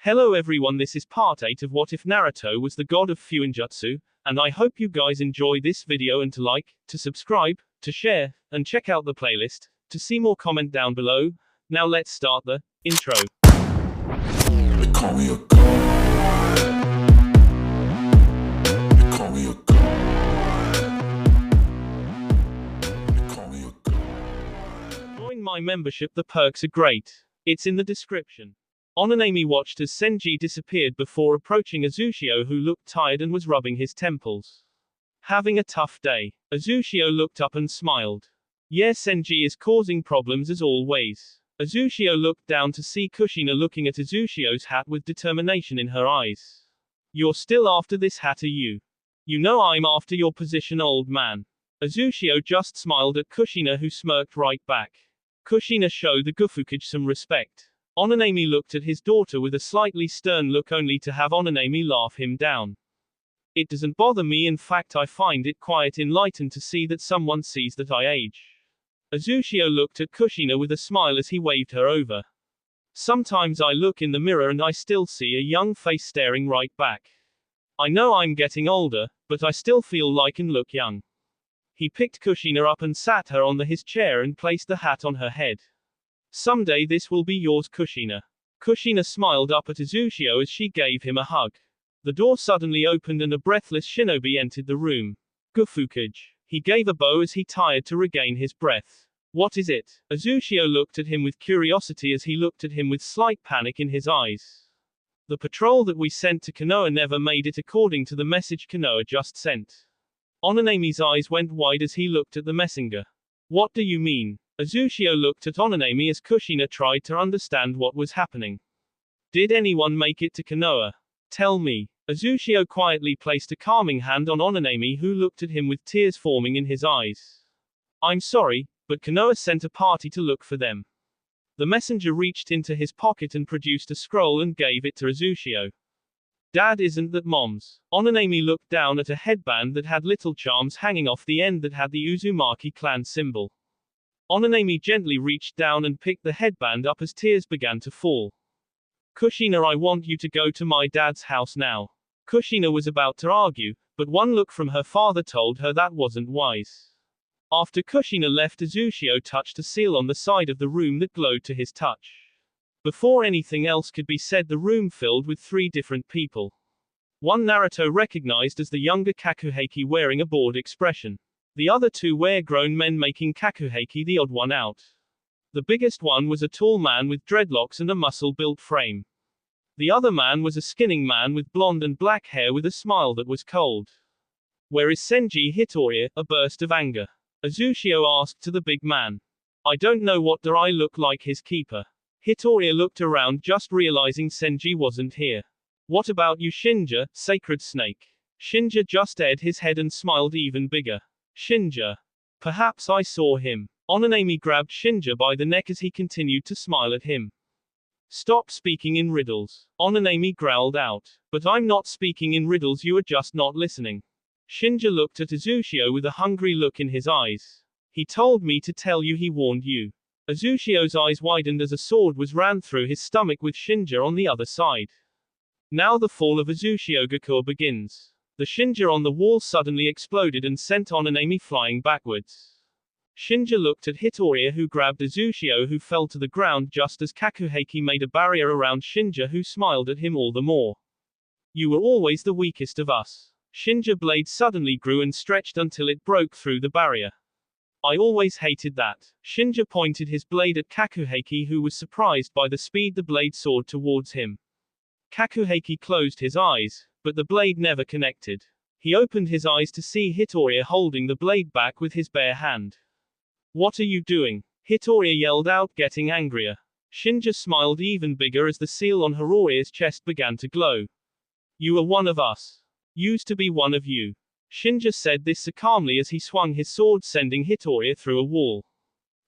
Hello everyone, this is part 8 of What If Naruto Was the God of Fuinjutsu, and I hope you guys enjoy this video and to like, to subscribe, to share, and check out the playlist, to see more comment down below. Now let's start the intro. They call me a god. They call me a god. They call me a god. Join my membership, the perks are great. It's in the description. Onanami watched as Senji disappeared before approaching Azushio, who looked tired and was rubbing his temples. Having a tough day. Azushio looked up and smiled. Yeah, Senji is causing problems as always. Azushio looked down to see Kushina looking at Azushio's hat with determination in her eyes. You're still after this hat, are you? You know I'm after your position, old man. Azushio just smiled at Kushina, who smirked right back. Kushina showed the Gufukage some respect. Onanami looked at his daughter with a slightly stern look, only to have Onanami laugh him down. It doesn't bother me, in fact I find it quite enlightened to see that someone sees that I age. Azushio looked at Kushina with a smile as he waved her over. Sometimes I look in the mirror and I still see a young face staring right back. I know I'm getting older, but I still feel like and look young. He picked Kushina up and sat her on his chair and placed the hat on her head. Someday this will be yours, Kushina. Kushina smiled up at Azushio as she gave him a hug. The door suddenly opened and a breathless shinobi entered the room. Gufukage. He gave a bow as he tired to regain his breath. What is it? Azushio looked at him with curiosity as he looked at him with slight panic in his eyes. The patrol that we sent to Konoha never made it according to the message Konoha just sent. Onanami's eyes went wide as he looked at the messenger. What do you mean? Azushio looked at Onanami as Kushina tried to understand what was happening. Did anyone make it to Konoha? Tell me. Azushio quietly placed a calming hand on Onanami, who looked at him with tears forming in his eyes. I'm sorry, but Konoha sent a party to look for them. The messenger reached into his pocket and produced a scroll and gave it to Azushio. Dad, isn't that Mom's? Onanami looked down at a headband that had little charms hanging off the end that had the Uzumaki clan symbol. Onanami gently reached down and picked the headband up as tears began to fall. Kushina, I want you to go to my dad's house now. Kushina was about to argue, but one look from her father told her that wasn't wise. After Kushina left, Azushio touched a seal on the side of the room that glowed to his touch. Before anything else could be said, the room filled with 3 different people. One Naruto recognized as the younger Kakuheiki, wearing a bored expression. The other 2 were grown men, making Kakuheiki the odd one out. The biggest one was a tall man with dreadlocks and a muscle-built frame. The other man was a skinning man with blonde and black hair with a smile that was cold. Where is Senji Hitoriya? A burst of anger. Azushio asked to the big man. I don't know, what do I look like, his keeper? Hitoriya looked around, just realizing Senji wasn't here. What about you, Shinja, sacred snake? Shinja just aired his head and smiled even bigger. Shinja. Perhaps I saw him. Onanami grabbed Shinja by the neck as he continued to smile at him. Stop speaking in riddles. Onanami growled out. But I'm not speaking in riddles, you are just not listening. Shinja looked at Azushio with a hungry look in his eyes. He told me to tell you, he warned you. Azushio's eyes widened as a sword was ran through his stomach, with Shinja on the other side. Now the fall of Azushio Gakur begins. The Shinja on the wall suddenly exploded and sent Onanami flying backwards. Shinja looked at Hitoriya, who grabbed Azushio, who fell to the ground just as Kakuheiki made a barrier around Shinja, who smiled at him all the more. You were always the weakest of us. Shinja blade suddenly grew and stretched until it broke through the barrier. I always hated that. Shinja pointed his blade at Kakuheiki, who was surprised by the speed the blade soared towards him. Kakuheiki closed his eyes, but the blade never connected. He opened his eyes to see Hitoriya holding the blade back with his bare hand. What are you doing? Hitoriya yelled out, getting angrier. Shinja smiled even bigger as the seal on Hitoriya's chest began to glow. You are one of us. Used to be one of you. Shinja said this calmly as he swung his sword, sending Hitoriya through a wall.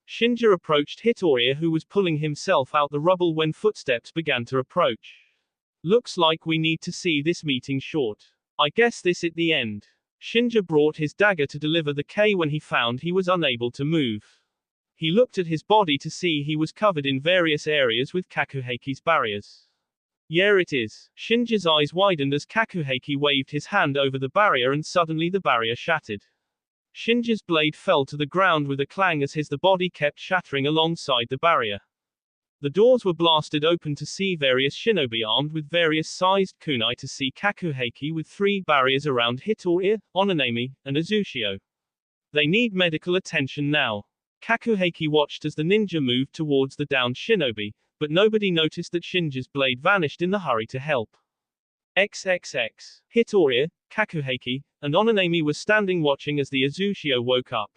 Shinja approached Hitoriya, who was pulling himself out the rubble when footsteps began to approach. Looks like we need to see this meeting short. I guess this at the end. Shinja brought his dagger to deliver the K when he found he was unable to move. He looked at his body to see he was covered in various areas with Kakuheiki's barriers. Yeah, it is. Shinji's eyes widened as Kakuheiki waved his hand over the barrier and suddenly the barrier shattered. Shinji's blade fell to the ground with a clang as the body kept shattering alongside the barrier. The doors were blasted open to see various shinobi armed with various sized kunai to see Kakuheiki with 3 barriers around Hitoriya, Ononami, and Azushio. They need medical attention now. Kakuheiki watched as the ninja moved towards the downed shinobi, but nobody noticed that Shinji's blade vanished in the hurry to help. XXX. Hitoriya, Kakuheiki, and Ononami were standing watching as the Azushio woke up.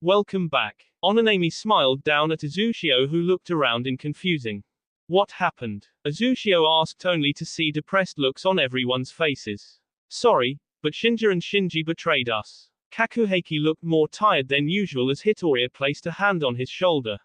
Welcome back. Ononami smiled down at Azushio who looked around in confusing. What happened? Azushio asked only to see depressed looks on everyone's faces. Sorry, but Shinja and Shinji betrayed us. Kakuheiki looked more tired than usual as Hitoriya placed a hand on his shoulder.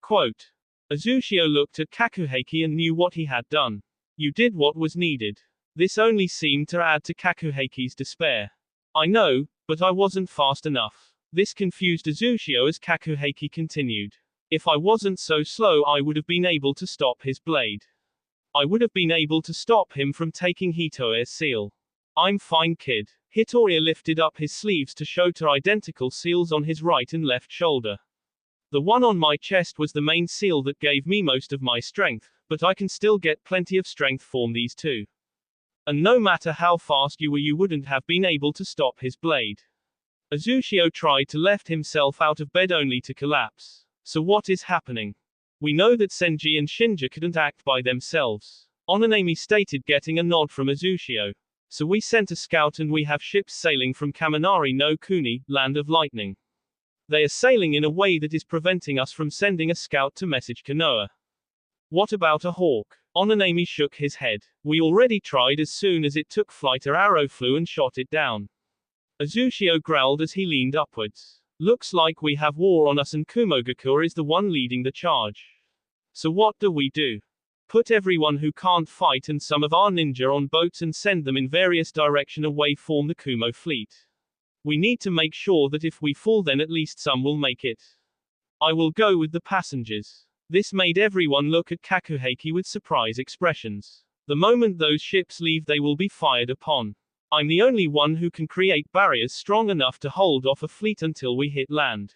Quote. Azushio looked at Kakuheiki and knew what he had done. You did what was needed. This only seemed to add to Kakuheiki's despair. I know, but I wasn't fast enough. This confused Azushio as Kakuheiki continued. If I wasn't so slow I would have been able to stop his blade. I would have been able to stop him from taking Hitoriya's seal. I'm fine, kid. Hitoriya lifted up his sleeves to show 2 identical seals on his right and left shoulder. The one on my chest was the main seal that gave me most of my strength, but I can still get plenty of strength from these 2. And no matter how fast you were, you wouldn't have been able to stop his blade. Azushio tried to lift himself out of bed only to collapse. So what is happening? We know that Senji and Shinja couldn't act by themselves. Ononami stated, getting a nod from Azushio. So we sent a scout and we have ships sailing from Kaminari no Kuni, Land of Lightning. They are sailing in a way that is preventing us from sending a scout to message Konoha. What about a hawk? Ononami shook his head. We already tried. As soon as it took flight, a arrow flew and shot it down. Azushio growled as he leaned upwards. Looks like we have war on us and Kumogakure is the one leading the charge. So what do we do? Put everyone who can't fight and some of our ninja on boats and send them in various directions away from the Kumo fleet. We need to make sure that if we fall then at least some will make it. I will go with the passengers. This made everyone look at Kakuheiki with surprise expressions. The moment those ships leave they will be fired upon. I'm the only one who can create barriers strong enough to hold off a fleet until we hit land.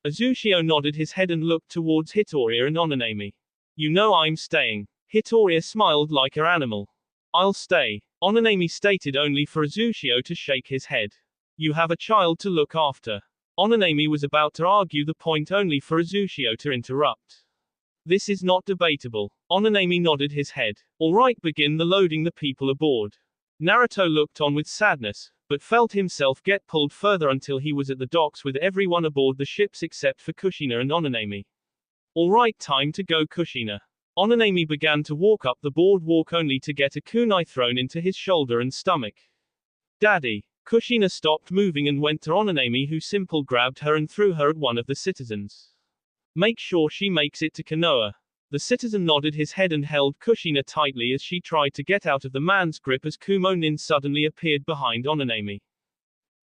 Azushio nodded his head and looked towards Hitoriya and Ononami. You know I'm staying. Hitoriya smiled like an animal. I'll stay. Ononami stated only for Azushio to shake his head. You have a child to look after. Ononami was about to argue the point only for Azushio to interrupt. This is not debatable. Ononami nodded his head. Alright, begin the loading the people aboard. Naruto looked on with sadness, but felt himself get pulled further until he was at the docks with everyone aboard the ships except for Kushina and Ononami. Alright, time to go, Kushina. Ononami began to walk up the boardwalk only to get a kunai thrown into his shoulder and stomach. Daddy. Kushina stopped moving and went to Ononami, who simply grabbed her and threw her at one of the citizens. Make sure she makes it to Konoha. The citizen nodded his head and held Kushina tightly as she tried to get out of the man's grip as Kumo Nin suddenly appeared behind Ononami.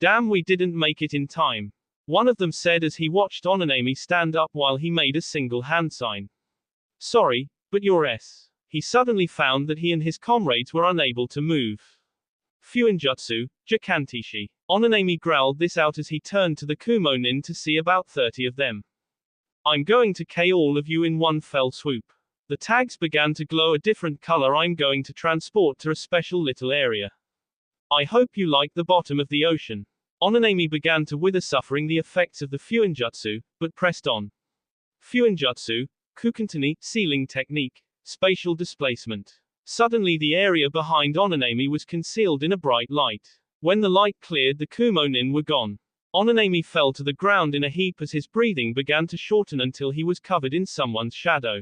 Damn, we didn't make it in time. One of them said as he watched Ononami stand up while he made a single hand sign. Sorry, but you're S. He suddenly found that he and his comrades were unable to move. Fuinjutsu, Jakantishi. Ononami growled this out as he turned to the Kumo Nin to see about 30 of them. I'm going to K all of you in one fell swoop. The tags began to glow a different color. I'm going to transport to a special little area. I hope you like the bottom of the ocean. Ononami began to wither, suffering the effects of the Fuinjutsu, but pressed on. Fuinjutsu, Kukentani, sealing technique, spatial displacement. Suddenly the area behind Ononami was concealed in a bright light. When the light cleared, the Kumo Nin were gone. Ononami fell to the ground in a heap as his breathing began to shorten until he was covered in someone's shadow.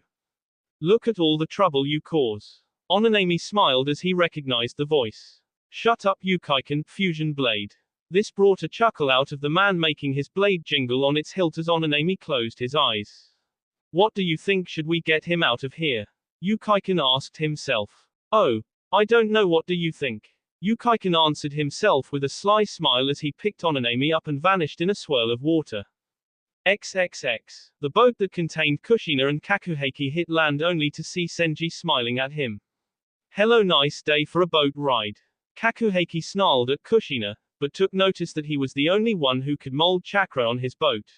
Look at all the trouble you cause. Ononami smiled as he recognized the voice. Shut up, Yukaiken, fusion blade. This brought a chuckle out of the man, making his blade jingle on its hilt as Ononami closed his eyes. What do you think? Should we get him out of here? Yukaiken asked himself. Oh, I don't know, what do you think? Yukaiken answered himself with a sly smile as he picked Ononami up and vanished in a swirl of water. XXX. The boat that contained Kushina and Kakuheiki hit land only to see Senji smiling at him. Hello, nice day for a boat ride. Kakuheiki snarled at Kushina, but took notice that he was the only one who could mold chakra on his boat.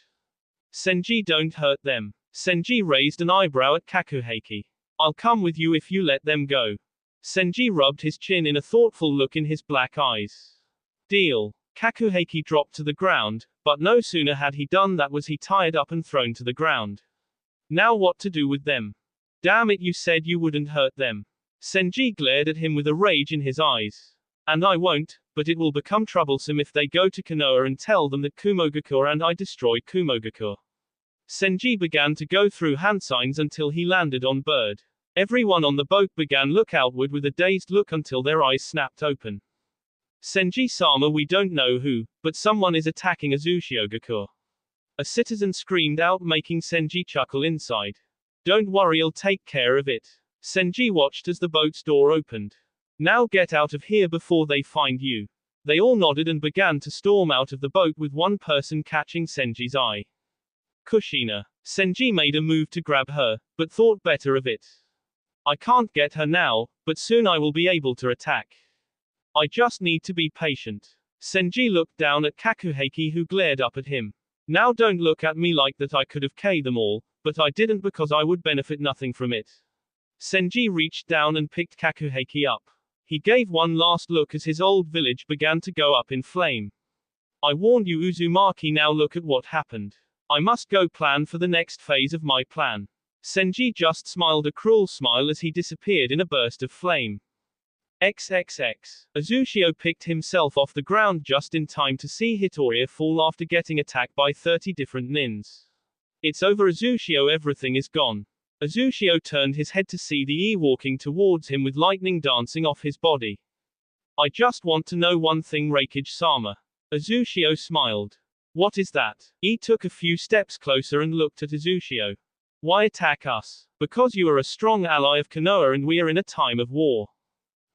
Senji, don't hurt them. Senji raised an eyebrow at Kakuheiki. I'll come with you if you let them go. Senji rubbed his chin in a thoughtful look in his black eyes. Deal. Kakuheiki dropped to the ground, but no sooner had he done that was he tied up and thrown to the ground. Now what to do with them? Damn it, you said you wouldn't hurt them. Senji glared at him with a rage in his eyes. And I won't, but it will become troublesome if they go to Konoha and tell them that Kumogakur and I destroyed Kumogakur. Senji began to go through hand signs until he landed on bird. Everyone on the boat began look outward with a dazed look until their eyes snapped open. Senji-sama, we don't know who, but someone is attacking Azushiogakur. A citizen screamed out, making Senji chuckle inside. Don't worry, I'll take care of it. Senji watched as the boat's door opened. Now get out of here before they find you. They all nodded and began to storm out of the boat with one person catching Senji's eye. Kushina. Senji made a move to grab her, but thought better of it. I can't get her now, but soon I will be able to attack. I just need to be patient. Senji looked down at Kakuheiki, who glared up at him. Now don't look at me like that. I could have killed them all, but I didn't because I would benefit nothing from it. Senji reached down and picked Kakuheiki up. He gave one last look as his old village began to go up in flame. I warned you, Uzumaki, now look at what happened. I must go plan for the next phase of my plan. Senji just smiled a cruel smile as he disappeared in a burst of flame. XXX. Azushio picked himself off the ground just in time to see Hitoria fall after getting attacked by 30 different nins. It's over, Azushio, everything is gone. Azushio turned his head to see the E walking towards him with lightning dancing off his body. I just want to know one thing, Reikage-sama. Azushio smiled. What is that? E took a few steps closer and looked at Azushio. Why attack us? Because you are a strong ally of Konoha and we are in a time of war.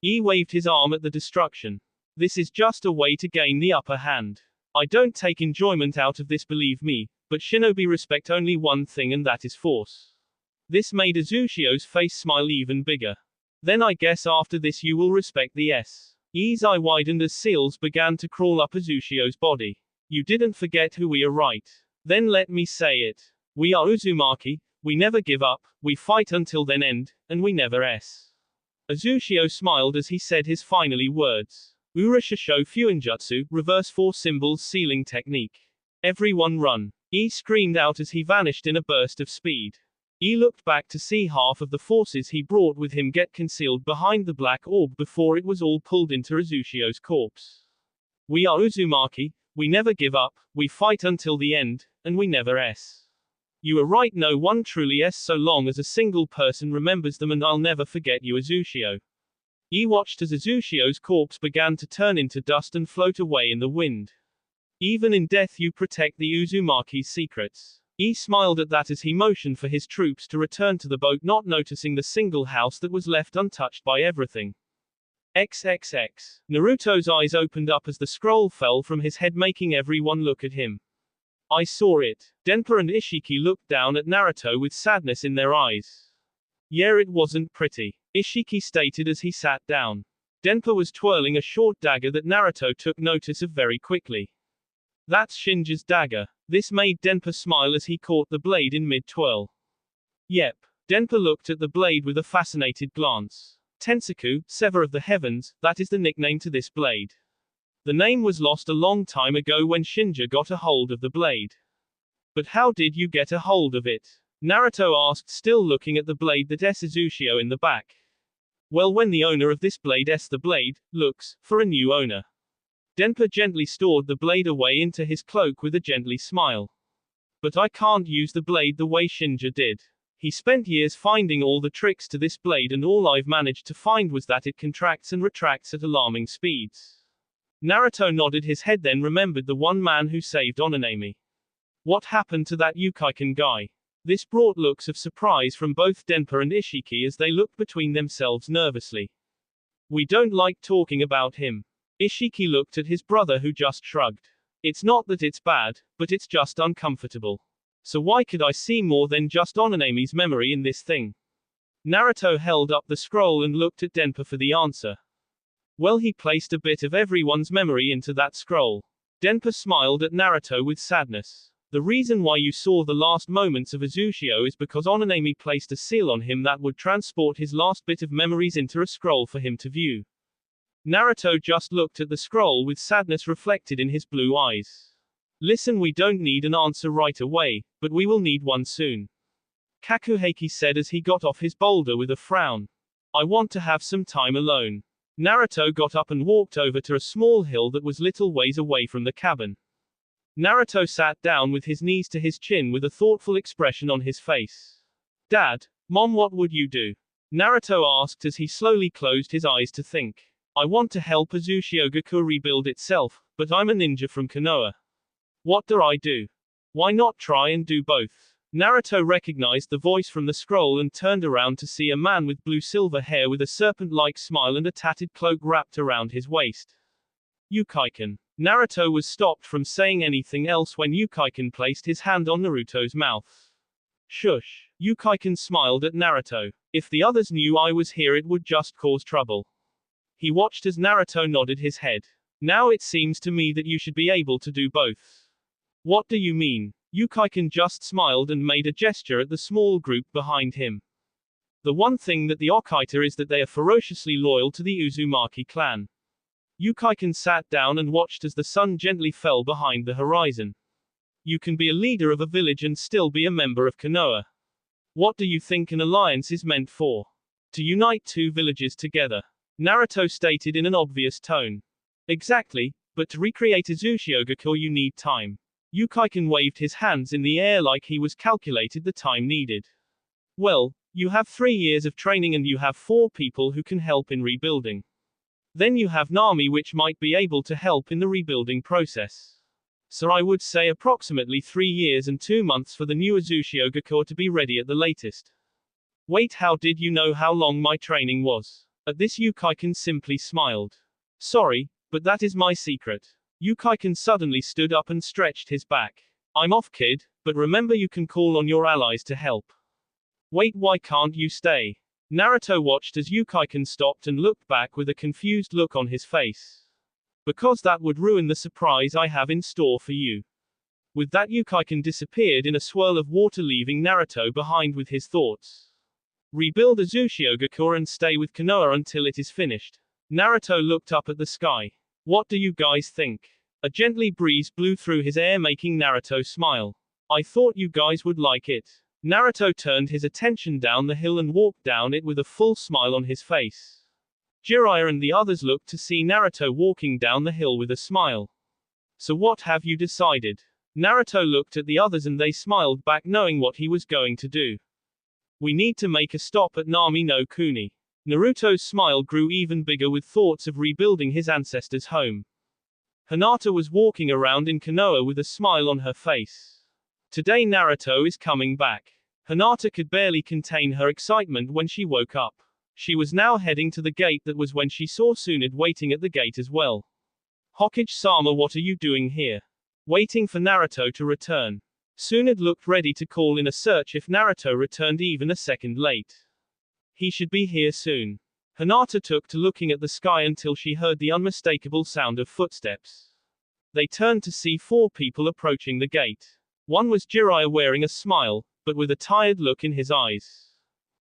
E waved his arm at the destruction. This is just a way to gain the upper hand. I don't take enjoyment out of this, believe me, but shinobi respect only one thing, and that is force. This made Azushio's face smile even bigger. Then I guess after this you will respect the S. E's eye widened as seals began to crawl up Azushio's body. You didn't forget who we are, right? Then let me say it. We are Uzumaki, we never give up, we fight until then end, and we never S. Azushio smiled as he said his finally words. Urashasho Fuinjutsu, reverse 4 symbols sealing technique. Everyone run. E screamed out as he vanished in a burst of speed. E looked back to see half of the forces he brought with him get concealed behind the black orb before it was all pulled into Azushio's corpse. We are Uzumaki, we never give up, we fight until the end, and we never S. You are right, no one truly S so long as a single person remembers them, and I'll never forget you, Azushio. E watched as Azushio's corpse began to turn into dust and float away in the wind. Even in death you protect the Uzumaki's secrets. E smiled at that as he motioned for his troops to return to the boat, not noticing the single house that was left untouched by everything. XXX. Naruto's eyes opened up as the scroll fell from his head, making everyone look at him. I saw it. Denpa and Ishiki looked down at Naruto with sadness in their eyes. Yeah, it wasn't pretty, Ishiki stated as he sat down. Denpa was twirling a short dagger that Naruto took notice of very quickly. That's Shinja's dagger. This made Denpa smile as he caught the blade in mid-twirl. Yep. Denpa looked at the blade with a fascinated glance. Tensaku, Sever of the Heavens, that is the nickname to this blade. The name was lost a long time ago when Shinja got a hold of the blade. But how did you get a hold of it? Naruto asked, still looking at the blade that S. Azushio in the back. Well, when the owner of this blade S. the blade, looks, for a new owner. Denpa gently stored the blade away into his cloak with a gently smile. But I can't use the blade the way Shinja did. He spent years finding all the tricks to this blade, and all I've managed to find was that it contracts and retracts at alarming speeds. Naruto nodded his head, then remembered the one man who saved Onanami. What happened to that Yukaikan guy? This brought looks of surprise from both Denpa and Ishiki as they looked between themselves nervously. We don't like talking about him. Ishiki looked at his brother, who just shrugged. It's not that it's bad, but it's just uncomfortable. So why could I see more than just Onanami's memory in this thing? Naruto held up the scroll and looked at Denpa for the answer. Well, he placed a bit of everyone's memory into that scroll. Denpa smiled at Naruto with sadness. The reason why you saw the last moments of Uzushio is because Onanami placed a seal on him that would transport his last bit of memories into a scroll for him to view. Naruto just looked at the scroll with sadness reflected in his blue eyes. Listen, we don't need an answer right away, but we will need one soon. Kakuheiki said as he got off his boulder with a frown. I want to have some time alone. Naruto got up and walked over to a small hill that was little ways away from the cabin. Naruto sat down with his knees to his chin with a thoughtful expression on his face. Dad, Mom, what would you do? Naruto asked as he slowly closed his eyes to think. I want to help Uzushiogaku rebuild itself, but I'm a ninja from Konoha. What do I do? Why not try and do both? Naruto recognized the voice from the scroll and turned around to see a man with blue-silver hair with a serpent-like smile and a tattered cloak wrapped around his waist. Ukaiken. Naruto was stopped from saying anything else when Ukaiken placed his hand on Naruto's mouth. Shush. Ukaiken smiled at Naruto. If the others knew I was here, it would just cause trouble. He watched as Naruto nodded his head. Now it seems to me that you should be able to do both. What do you mean? Ukaiken just smiled and made a gesture at the small group behind him. The one thing that the Okaita is that they are ferociously loyal to the Uzumaki clan. Ukaiken sat down and watched as the sun gently fell behind the horizon. You can be a leader of a village and still be a member of Konoha. What do you think an alliance is meant for? To unite two villages together. Naruto stated in an obvious tone. Exactly, but to recreate Uzushiogaku you need time. Ukaiken waved his hands in the air like he was calculated the time needed. Well, you have 3 years of training and you have 4 people who can help in rebuilding. Then you have Nami, which might be able to help in the rebuilding process. So I would say approximately 3 years and 2 months for the new Uzushiogaku to be ready at the latest. Wait, how did you know how long my training was? At this Ukaiken simply smiled. Sorry, but that is my secret. Ukaiken suddenly stood up and stretched his back. I'm off, kid, but remember you can call on your allies to help. Wait, why can't you stay? Naruto watched as Ukaiken stopped and looked back with a confused look on his face. Because that would ruin the surprise I have in store for you. With that, Ukaiken disappeared in a swirl of water, leaving Naruto behind with his thoughts. Rebuild Uzushiogaku and stay with Konoha until it is finished. Naruto looked up at the sky. What do you guys think? A gently breeze blew through his hair, making Naruto smile. I thought you guys would like it. Naruto turned his attention down the hill and walked down it with a full smile on his face. Jiraiya and the others looked to see Naruto walking down the hill with a smile. So what have you decided? Naruto looked at the others and they smiled back, knowing what he was going to do. We need to make a stop at Nami no Kuni. Naruto's smile grew even bigger with thoughts of rebuilding his ancestors' home. Hinata was walking around in Konoha with a smile on her face. Today Naruto is coming back. Hinata could barely contain her excitement when she woke up. She was now heading to the gate. That was when she saw Tsunade waiting at the gate as well. Hokage-sama, what are you doing here? Waiting for Naruto to return. Tsunade looked ready to call in a search if Naruto returned even a second late. He should be here soon. Hinata took to looking at the sky until she heard the unmistakable sound of footsteps. They turned to see 4 people approaching the gate. One was Jiraiya wearing a smile, but with a tired look in his eyes.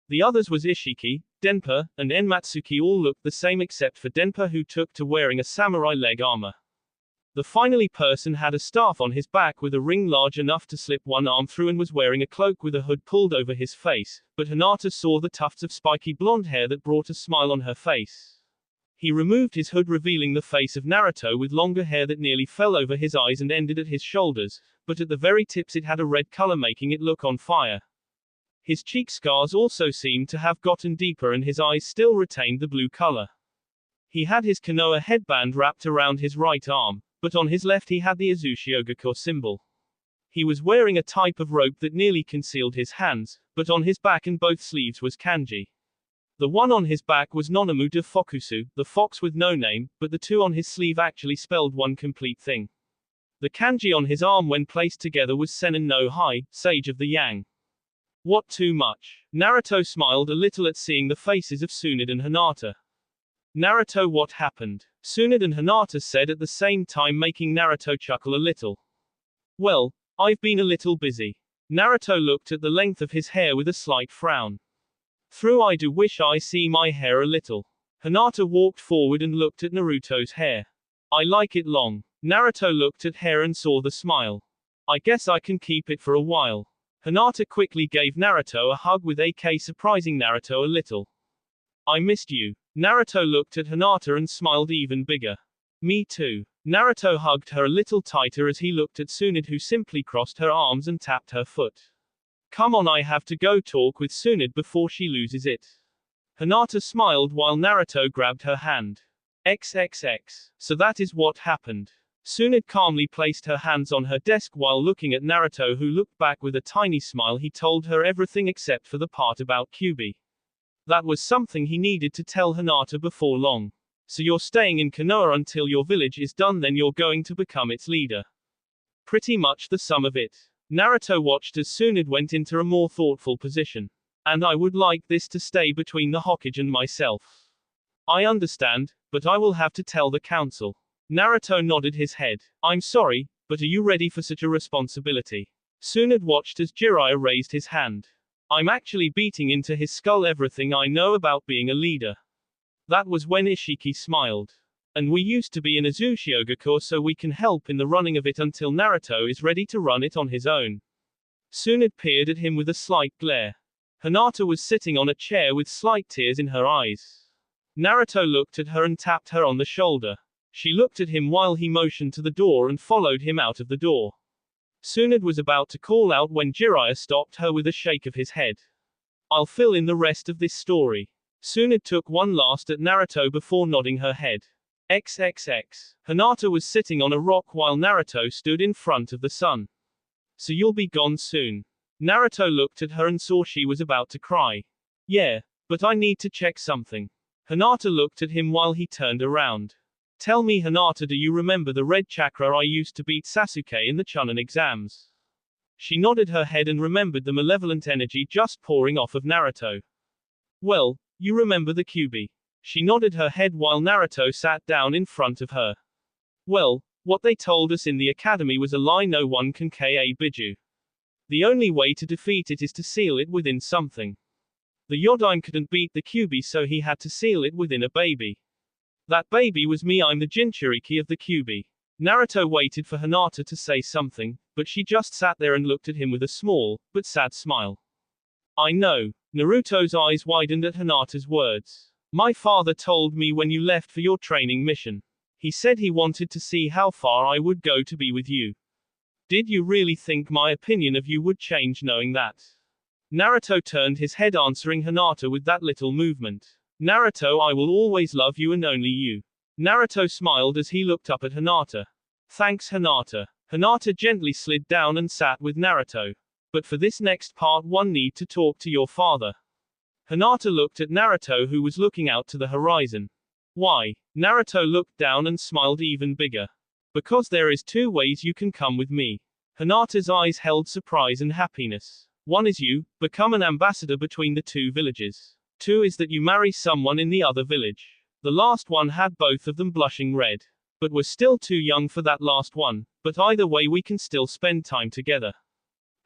The others was Ishiki, Denpa, and Enmatsuki. All looked the same except for Denpa, who took to wearing a samurai leg armor. The finally person had a staff on his back with a ring large enough to slip one arm through and was wearing a cloak with a hood pulled over his face, but Hinata saw the tufts of spiky blonde hair that brought a smile on her face. He removed his hood, revealing the face of Naruto with longer hair that nearly fell over his eyes and ended at his shoulders, but at the very tips it had a red color, making it look on fire. His cheek scars also seemed to have gotten deeper and his eyes still retained the blue color. He had his Konoha headband wrapped around his right arm, but on his left he had the Uzushiogaku symbol. He was wearing a type of rope that nearly concealed his hands, but on his back and both sleeves was kanji. The one on his back was Nonamu de Fokusu, the fox with no name, but the 2 on his sleeve actually spelled one complete thing. The kanji on his arm when placed together was Senin no Hai, Sage of the Yang. What too much? Naruto smiled a little at seeing the faces of Tsunade and Hinata. Naruto, what happened? Tsunade and Hinata said at the same time, making Naruto chuckle a little. Well, I've been a little busy. Naruto looked at the length of his hair with a slight frown. I do wish I see my hair a little. Hinata walked forward and looked at Naruto's hair. I like it long. Naruto looked at hair and saw the smile. I guess I can keep it for a while. Hinata quickly gave Naruto a hug with AK, surprising Naruto a little. I missed you. Naruto looked at Hinata and smiled even bigger. Me too. Naruto hugged her a little tighter as he looked at Tsunade, who simply crossed her arms and tapped her foot. Come on, I have to go talk with Tsunade before she loses it. Hinata smiled while Naruto grabbed her hand. XXX. So that is what happened. Tsunade calmly placed her hands on her desk while looking at Naruto, who looked back with a tiny smile. He told her everything except for the part about Kyuubi. That was something he needed to tell Hinata before long. So you're staying in Konoha until your village is done, then you're going to become its leader. Pretty much the sum of it. Naruto watched as Tsunade went into a more thoughtful position. And I would like this to stay between the Hokage and myself. I understand, but I will have to tell the council. Naruto nodded his head. I'm sorry, but are you ready for such a responsibility? Tsunade watched as Jiraiya raised his hand. I'm actually beating into his skull everything I know about being a leader. That was when Ishiki smiled. And we used to be in Uzushiogakure, so we can help in the running of it until Naruto is ready to run it on his own. Tsunade peered at him with a slight glare. Hinata was sitting on a chair with slight tears in her eyes. Naruto looked at her and tapped her on the shoulder. She looked at him while he motioned to the door and followed him out of the door. Tsunade was about to call out when Jiraiya stopped her with a shake of his head. I'll fill in the rest of this story. Tsunade took one last at Naruto before nodding her head. XXX. Hinata was sitting on a rock while Naruto stood in front of the sun. So you'll be gone soon. Naruto looked at her and saw she was about to cry. Yeah, but I need to check something. Hinata looked at him while he turned around. Tell me, Hinata, do you remember the red chakra I used to beat Sasuke in the Chunin exams? She nodded her head and remembered the malevolent energy just pouring off of Naruto. Well, you remember the Kyuubi. She nodded her head while Naruto sat down in front of her. Well, what they told us in the academy was a lie. No one can KA Biju. The only way to defeat it is to seal it within something. The Yodime couldn't beat the Kyuubi, so he had to seal it within a baby. That baby was me. I'm the Jinchuriki of the Kyuubi. Naruto waited for Hinata to say something, but she just sat there and looked at him with a small, but sad smile. I know. Naruto's eyes widened at Hinata's words. My father told me when you left for your training mission. He said he wanted to see how far I would go to be with you. Did you really think my opinion of you would change knowing that? Naruto turned his head, answering Hinata with that little movement. Naruto, I will always love you and only you. Naruto smiled as he looked up at Hinata. Thanks, Hinata. Hinata gently slid down and sat with Naruto. But for this next part, one need to talk to your father. Hinata looked at Naruto, who was looking out to the horizon. Why? Naruto looked down and smiled even bigger. Because there is two ways you can come with me. Hinata's eyes held surprise and happiness. One is you become an ambassador between the two villages. Two is that you marry someone in the other village. The last one had both of them blushing red. But we're still too young for that last one, but either way we can still spend time together.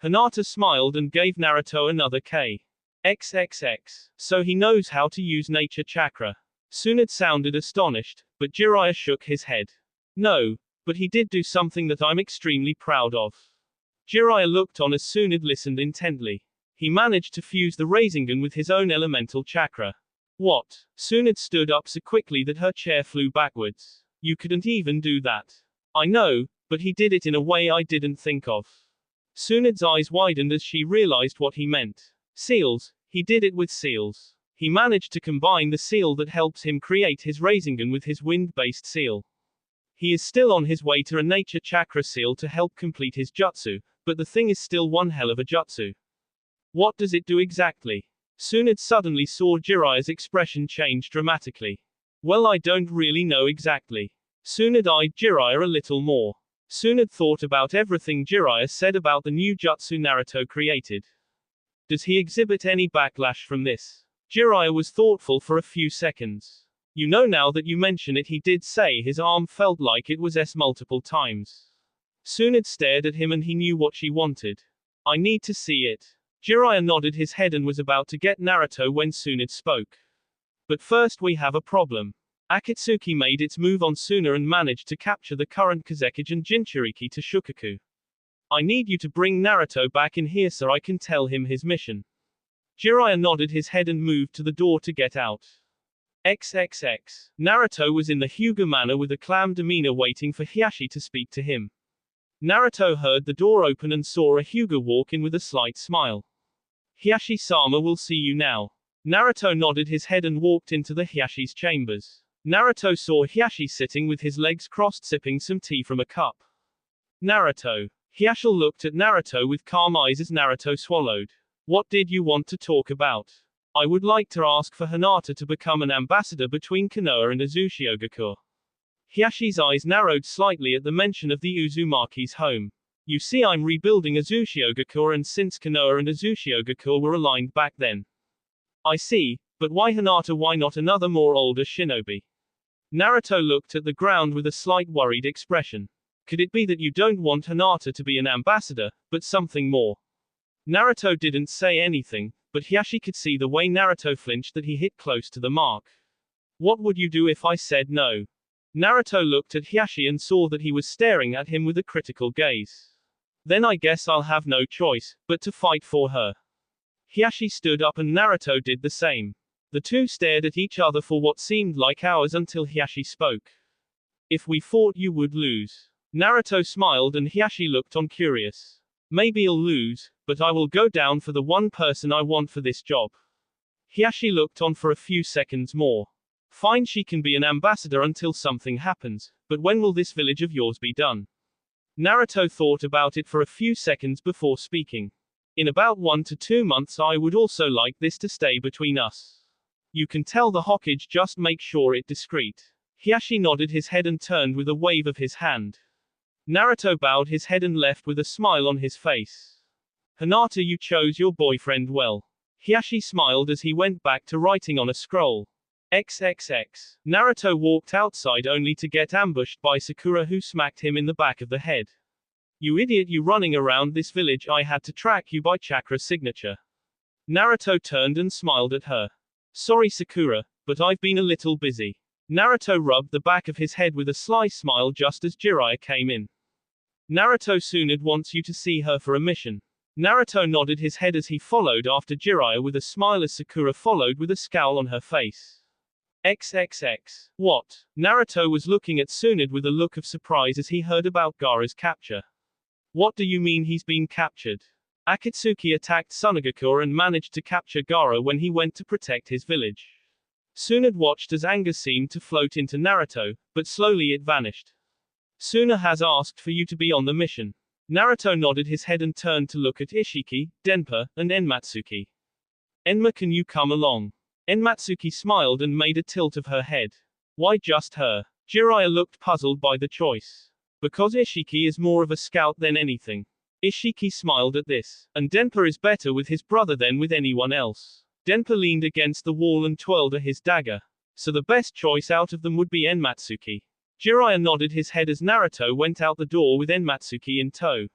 Hinata smiled and gave Naruto another K. XXX. So he knows how to use nature chakra. Tsunade sounded astonished, but Jiraiya shook his head. No, but he did do something that I'm extremely proud of. Jiraiya looked on as Tsunade listened intently. He managed to fuse the Rasengan with his own elemental chakra. What? Tsunade stood up so quickly that her chair flew backwards. You couldn't even do that. I know, but he did it in a way I didn't think of. Tsunade's eyes widened as she realized what he meant. Seals. He did it with seals. He managed to combine the seal that helps him create his Rasengan with his wind-based seal. He is still on his way to a nature chakra seal to help complete his jutsu, but the thing is still one hell of a jutsu. What does it do exactly? Tsunade suddenly saw Jiraiya's expression change dramatically. Well, I don't really know exactly. Tsunade eyed Jiraiya a little more. Tsunade thought about everything Jiraiya said about the new jutsu Naruto created. Does he exhibit any backlash from this? Jiraiya was thoughtful for a few seconds. You know, now that you mention it, he did say his arm felt like it was multiple times. Tsunade stared at him and he knew what she wanted. I need to see it. Jiraiya nodded his head and was about to get Naruto when Tsunade spoke. But first we have a problem. Akatsuki made its move on Suna and managed to capture the current Kazekage and Jinchuriki to Shukaku. I need you to bring Naruto back in here so I can tell him his mission. Jiraiya nodded his head and moved to the door to get out. XXX. Naruto was in the Hyuga manor with a calm demeanor waiting for Hiashi to speak to him. Naruto heard the door open and saw a Hyuga walk in with a slight smile. Hiashi-sama will see you now. Naruto nodded his head and walked into the Hiashi's chambers. Naruto saw Hiashi sitting with his legs crossed sipping some tea from a cup. Naruto. Hiashi looked at Naruto with calm eyes as Naruto swallowed. What did you want to talk about? I would like to ask for Hinata to become an ambassador between Konoha and Uzushiogakure. Hiashi's eyes narrowed slightly at the mention of the Uzumaki's home. You see, I'm rebuilding Uzushiogakure, and since Konoha and Uzushiogakure were aligned back then. I see, but why Hinata? Why not another more older shinobi? Naruto looked at the ground with a slight worried expression. Could it be that you don't want Hinata to be an ambassador, but something more? Naruto didn't say anything, but Hiashi could see the way Naruto flinched that he hit close to the mark. What would you do if I said no? Naruto looked at Hiashi and saw that he was staring at him with a critical gaze. Then I guess I'll have no choice, but to fight for her. Hiashi stood up and Naruto did the same. The two stared at each other for what seemed like hours until Hiashi spoke. If we fought, you would lose. Naruto smiled and Hiashi looked on curious. Maybe I'll lose, but I will go down for the one person I want for this job. Hiashi looked on for a few seconds more. Fine, she can be an ambassador until something happens, but when will this village of yours be done? Naruto thought about it for a few seconds before speaking. In about 1 to 2 months. I would also like this to stay between us. You can tell the Hokage, just make sure it discreet. Hiashi nodded his head and turned with a wave of his hand. Naruto bowed his head and left with a smile on his face. Hinata, you chose your boyfriend well. Hiashi smiled as he went back to writing on a scroll. XXX. Naruto walked outside only to get ambushed by Sakura, who smacked him in the back of the head. You idiot, you running around this village, I had to track you by chakra signature. Naruto turned and smiled at her. Sorry Sakura, but I've been a little busy. Naruto rubbed the back of his head with a sly smile just as Jiraiya came in. Naruto, Tsunade wants you to see her for a mission. Naruto nodded his head as he followed after Jiraiya with a smile as Sakura followed with a scowl on her face. XXX. What? Naruto was looking at Tsunade with a look of surprise as he heard about Gaara's capture. What do you mean he's been captured? Akatsuki attacked Sunagakure and managed to capture Gaara when he went to protect his village. Tsunade watched as anger seemed to float into Naruto, but slowly it vanished. Suna has asked for you to be on the mission. Naruto nodded his head and turned to look at Ishiki, Denpa, and Enmatsuki. Enma, can you come along? Enmatsuki smiled and made a tilt of her head. Why just her? Jiraiya looked puzzled by the choice. Because Ishiki is more of a scout than anything. Ishiki smiled at this. And Denpa is better with his brother than with anyone else. Denpa leaned against the wall and twirled his dagger. So the best choice out of them would be Enmatsuki. Jiraiya nodded his head as Naruto went out the door with Enmatsuki in tow.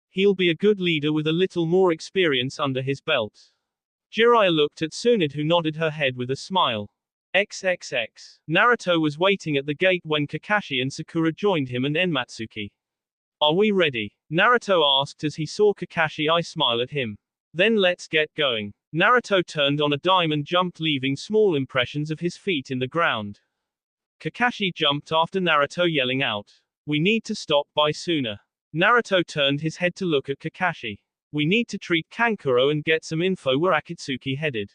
He'll be a good leader with a little more experience under his belt. Jiraiya looked at Tsunade, who nodded her head with a smile. XXX. Naruto was waiting at the gate when Kakashi and Sakura joined him and Enmatsuki. Are we ready? Naruto asked as he saw Kakashi smile at him. Then let's get going. Naruto turned on a dime and jumped, leaving small impressions of his feet in the ground. Kakashi jumped after Naruto, yelling out, "We need to stop by sooner." Naruto turned his head to look at Kakashi. "We need to treat Kankuro and get some info where Akatsuki headed."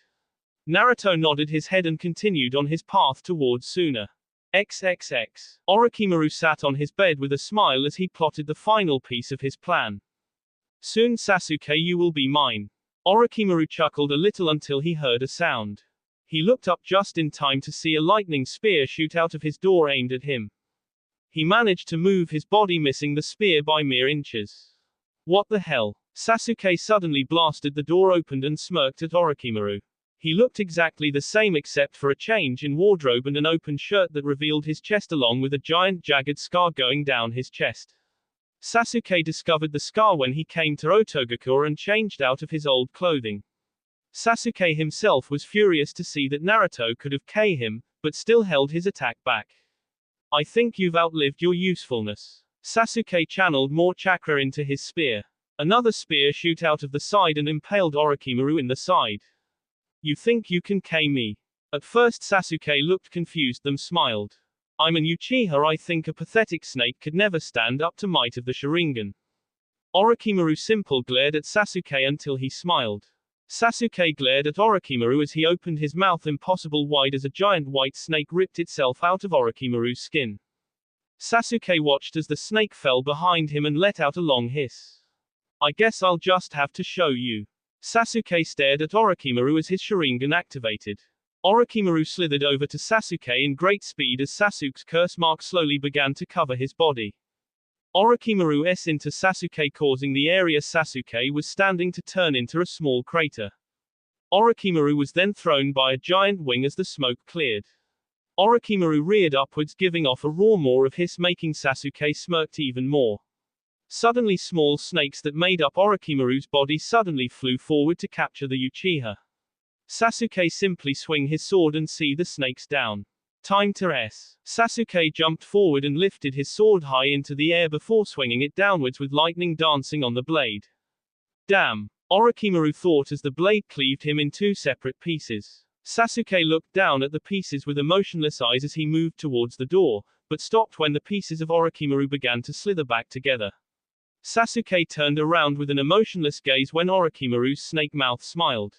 Naruto nodded his head and continued on his path towards Suna. XXX. Orochimaru sat on his bed with a smile as he plotted the final piece of his plan. "Soon Sasuke, you will be mine." Orochimaru chuckled a little until he heard a sound. He looked up just in time to see a lightning spear shoot out of his door aimed at him. He managed to move his body, missing the spear by mere inches. What the hell? Sasuke suddenly blasted the door opened and smirked at Orochimaru. He looked exactly the same except for a change in wardrobe and an open shirt that revealed his chest along with a giant jagged scar going down his chest. Sasuke discovered the scar when he came to Otogakure and changed out of his old clothing. Sasuke himself was furious to see that Naruto could have killed him, but still held his attack back. I think you've outlived your usefulness. Sasuke channeled more chakra into his spear. Another spear shoot out of the side and impaled Orochimaru in the side. You think you can kill me? At first Sasuke looked confused then smiled. I'm an Uchiha. I think a pathetic snake could never stand up to might of the Sharingan. Orochimaru simple glared at Sasuke until he smiled. Sasuke glared at Orochimaru as he opened his mouth impossible wide as a giant white snake ripped itself out of Orochimaru's skin. Sasuke watched as the snake fell behind him and let out a long hiss. I guess I'll just have to show you. Sasuke stared at Orochimaru as his Sharingan activated. Orochimaru slithered over to Sasuke in great speed as Sasuke's curse mark slowly began to cover his body. Orochimaru s into Sasuke causing the area Sasuke was standing to turn into a small crater. Orochimaru was then thrown by a giant wing as the smoke cleared. Orochimaru reared upwards giving off a roar more of hiss making Sasuke smirked even more. Suddenly small snakes that made up Orochimaru's body suddenly flew forward to capture the Uchiha. Sasuke simply swing his sword and see the snakes down. Time to s. Sasuke jumped forward and lifted his sword high into the air before swinging it downwards with lightning dancing on the blade. Damn! Orochimaru thought as the blade cleaved him in two separate pieces. Sasuke looked down at the pieces with emotionless eyes as he moved towards the door, but stopped when the pieces of Orochimaru began to slither back together. Sasuke turned around with an emotionless gaze when Orochimaru's snake mouth smiled.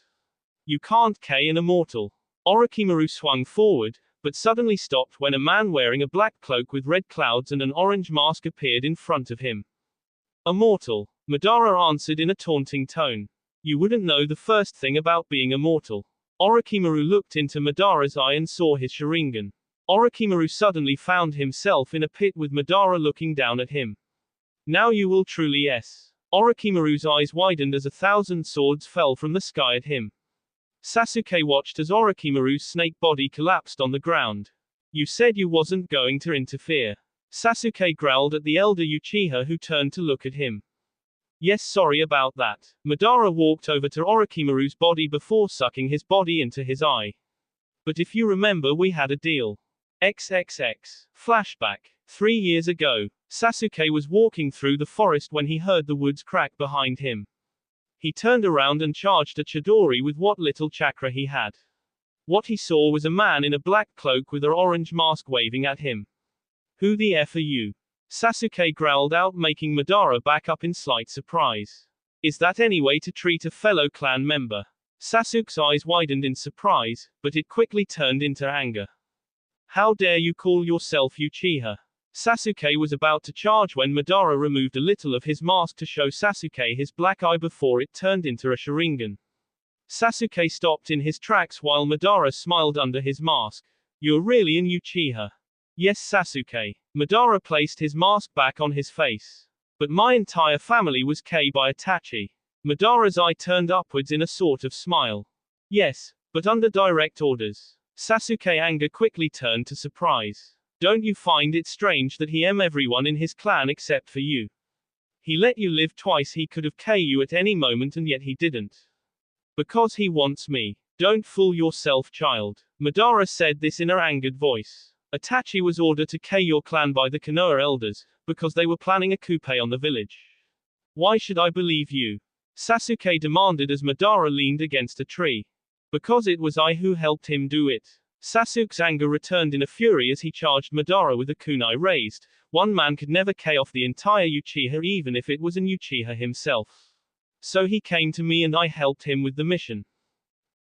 You can't kill an immortal. Orochimaru swung forward, but suddenly stopped when a man wearing a black cloak with red clouds and an orange mask appeared in front of him. Immortal, Madara answered in a taunting tone. You wouldn't know the first thing about being immortal. Orochimaru looked into Madara's eye and saw his Sharingan. Orochimaru suddenly found himself in a pit with Madara looking down at him. Now you will truly s. Orochimaru's eyes widened as 1,000 swords fell from the sky at him. Sasuke watched as Orochimaru's snake body collapsed on the ground. You said you wasn't going to interfere. Sasuke growled at the elder Uchiha who turned to look at him. Yes, sorry about that. Madara walked over to Orochimaru's body before sucking his body into his eye. But if you remember we had a deal. XXX. Flashback. 3 years ago, Sasuke was walking through the forest when he heard the woods crack behind him. He turned around and charged at Chidori with what little chakra he had. What he saw was a man in a black cloak with an orange mask waving at him. Who the F are you? Sasuke growled out making Madara back up in slight surprise. Is that any way to treat a fellow clan member? Sasuke's eyes widened in surprise, but it quickly turned into anger. How dare you call yourself Uchiha? Sasuke was about to charge when Madara removed a little of his mask to show Sasuke his black eye before it turned into a Sharingan. Sasuke stopped in his tracks while Madara smiled under his mask. You're really an Uchiha. Yes, Sasuke. Madara placed his mask back on his face. But my entire family was killed by Itachi. Madara's eye turned upwards in a sort of smile. Yes, but under direct orders. Sasuke anger quickly turned to surprise. Don't you find it strange that he everyone in his clan except for you? He let you live twice. He could have killed you at any moment and yet he didn't. Because he wants me. Don't fool yourself, child. Madara said this in an angered voice. Itachi was ordered to kill your clan by the Konoha elders, because they were planning a coup on the village. Why should I believe you? Sasuke demanded as Madara leaned against a tree. Because it was I who helped him do it. Sasuke's anger returned in a fury as he charged Madara with a kunai raised. One man could never kill off the entire Uchiha even if it was an Uchiha himself. So he came to me and I helped him with the mission.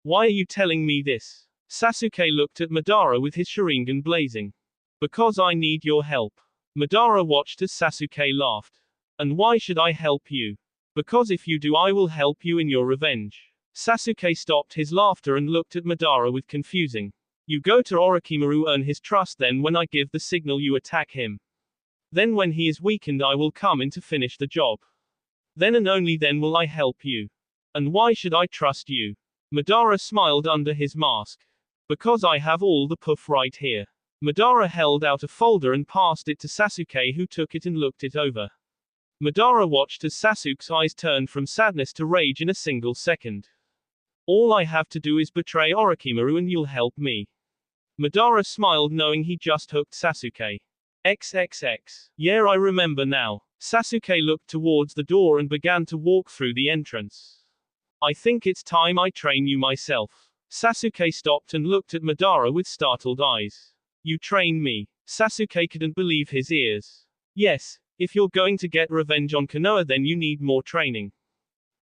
Why are you telling me this? Sasuke looked at Madara with his Sharingan blazing. Because I need your help. Madara watched as Sasuke laughed. And why should I help you? Because if you do I will help you in your revenge. Sasuke stopped his laughter and looked at Madara with confusing. You go to Orochimaru, earn his trust, then when I give the signal you attack him. Then when he is weakened I will come in to finish the job. Then and only then will I help you. And why should I trust you? Madara smiled under his mask. Because I have all the puff right here. Madara held out a folder and passed it to Sasuke, who took it and looked it over. Madara watched as Sasuke's eyes turned from sadness to rage in a single second. All I have to do is betray Orochimaru and you'll help me. Madara smiled, knowing he just hooked Sasuke. XXX. Yeah, I remember now. Sasuke looked towards the door and began to walk through the entrance. I think it's time I train you myself. Sasuke stopped and looked at Madara with startled eyes. You train me? Sasuke couldn't believe his ears. Yes, if you're going to get revenge on Konoha, then you need more training.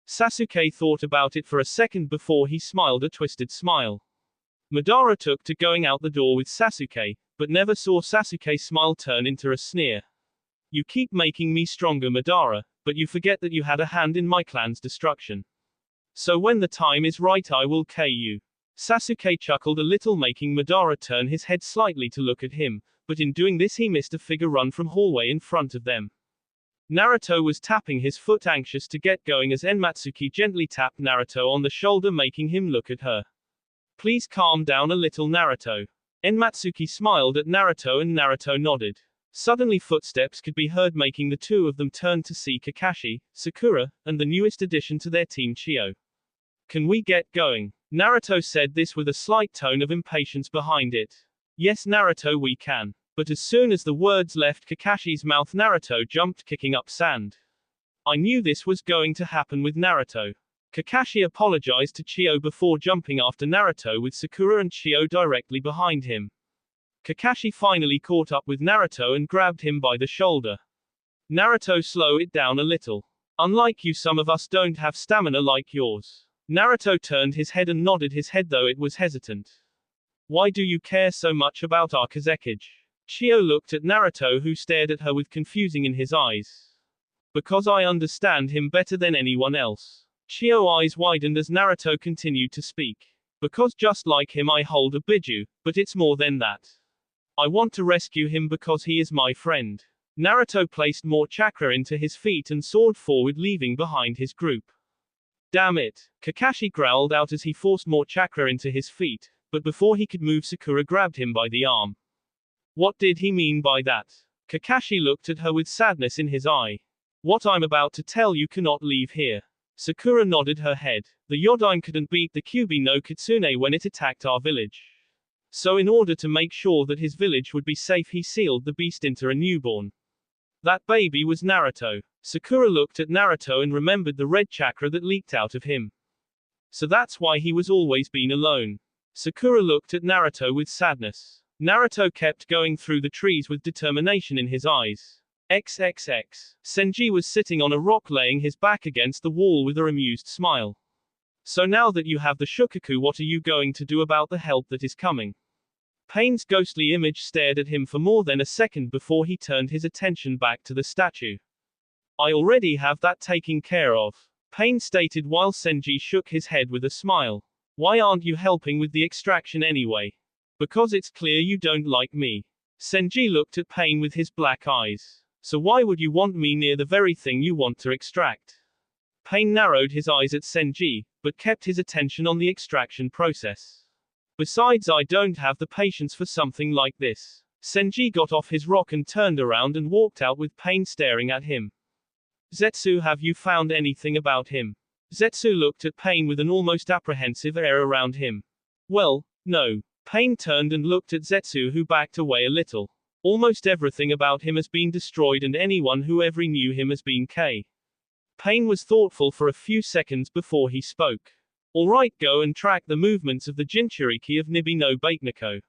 Sasuke thought about it for a second before he smiled a twisted smile. Madara took to going out the door with Sasuke, but never saw Sasuke's smile turn into a sneer. You keep making me stronger, Madara, but you forget that you had a hand in my clan's destruction. So when the time is right, I will kill you. Sasuke chuckled a little, making Madara turn his head slightly to look at him, but in doing this he missed a figure run from hallway in front of them. Naruto was tapping his foot, anxious to get going, as Enmatsuki gently tapped Naruto on the shoulder, making him look at her. Please calm down a little, Naruto. Enmatsuki smiled at Naruto and Naruto nodded. Suddenly footsteps could be heard, making the two of them turn to see Kakashi, Sakura, and the newest addition to their team, Chio. Can we get going? Naruto said this with a slight tone of impatience behind it. Yes, Naruto, we can. But as soon as the words left Kakashi's mouth, Naruto jumped, kicking up sand. I knew this was going to happen with Naruto. Kakashi apologized to Chio before jumping after Naruto, with Sakura and Chio directly behind him. Kakashi finally caught up with Naruto and grabbed him by the shoulder. Naruto, slow it down a little. Unlike you, some of us don't have stamina like yours. Naruto turned his head and nodded his head, though it was hesitant. Why do you care so much about our Kazekage? Chio looked at Naruto, who stared at her with confusing in his eyes. Because I understand him better than anyone else. Chio's eyes widened as Naruto continued to speak. Because just like him, I hold a biju, but it's more than that. I want to rescue him because he is my friend. Naruto placed more chakra into his feet and soared forward, leaving behind his group. Damn it! Kakashi growled out as he forced more chakra into his feet, but before he could move, Sakura grabbed him by the arm. What did he mean by that? Kakashi looked at her with sadness in his eye. What I'm about to tell you cannot leave here. Sakura nodded her head. The Yodime couldn't beat the Kyuubi no Kitsune when it attacked our village. So in order to make sure that his village would be safe, he sealed the beast into a newborn. That baby was Naruto. Sakura looked at Naruto and remembered the red chakra that leaked out of him. So that's why he was always been alone. Sakura looked at Naruto with sadness. Naruto kept going through the trees with determination in his eyes. XXX. Senji was sitting on a rock, laying his back against the wall with a amused smile. So now that you have the Shukaku, what are you going to do about the help that is coming? Pain's ghostly image stared at him for more than a second before he turned his attention back to the statue. I already have that taken care of, Pain stated while Senji shook his head with a smile. Why aren't you helping with the extraction anyway? Because it's clear you don't like me. Senji looked at Pain with his black eyes. So why would you want me near the very thing you want to extract? Pain narrowed his eyes at Senji, but kept his attention on the extraction process. Besides, I don't have the patience for something like this. Senji got off his rock and turned around and walked out with Pain staring at him. Zetsu, have you found anything about him? Zetsu looked at Pain with an almost apprehensive air around him. Well, no. Pain turned and looked at Zetsu, who backed away a little. Almost everything about him has been destroyed, and anyone who ever knew him has been K. Pain was thoughtful for a few seconds before he spoke. Alright, go and track the movements of the Jinchuriki of Nibi no Bakeneko.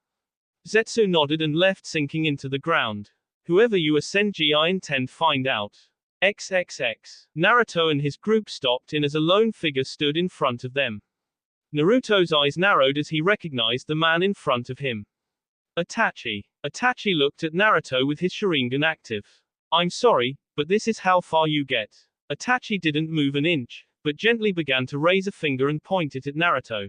Zetsu nodded and left, sinking into the ground. Whoever you are, Senji, I intend find out. XXX. Naruto and his group stopped in as a lone figure stood in front of them. Naruto's eyes narrowed as he recognized the man in front of him. Itachi. Itachi looked at Naruto with his Sharingan active. I'm sorry, but this is how far you get. Itachi didn't move an inch, but gently began to raise a finger and point it at Naruto.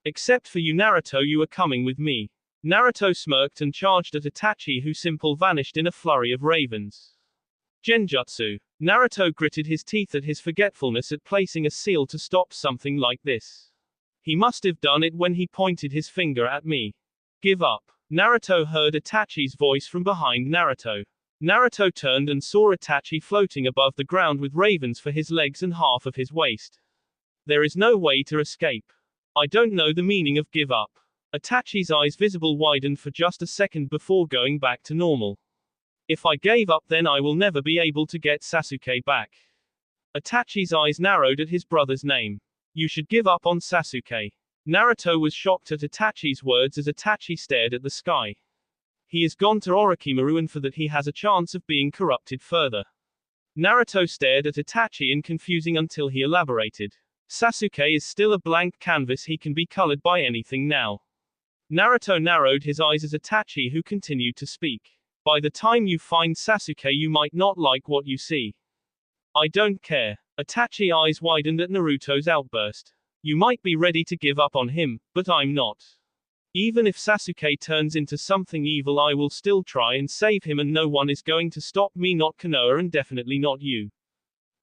Except for you, Naruto, you are coming with me. Naruto smirked and charged at Itachi, who simple vanished in a flurry of ravens. Genjutsu. Naruto gritted his teeth at his forgetfulness at placing a seal to stop something like this. He must have done it when he pointed his finger at me. Give up. Naruto heard Itachi's voice from behind Naruto. Naruto turned and saw Itachi floating above the ground with ravens for his legs and half of his waist. There is no way to escape. I don't know the meaning of give up. Itachi's eyes visible widened for just a second before going back to normal. If I gave up, then I will never be able to get Sasuke back. Itachi's eyes narrowed at his brother's name. You should give up on Sasuke. Naruto was shocked at Itachi's words as Itachi stared at the sky. He is gone to Orochimaru, and for that he has a chance of being corrupted further. Naruto stared at Itachi in confusing until he elaborated. Sasuke is still a blank canvas, he can be colored by anything now. Naruto narrowed his eyes as Itachi who continued to speak. By the time you find Sasuke you might not like what you see. I don't care. Itachi's eyes widened at Naruto's outburst. You might be ready to give up on him, but I'm not. Even if Sasuke turns into something evil I will still try and save him, and no one is going to stop me, not Konoha and definitely not you.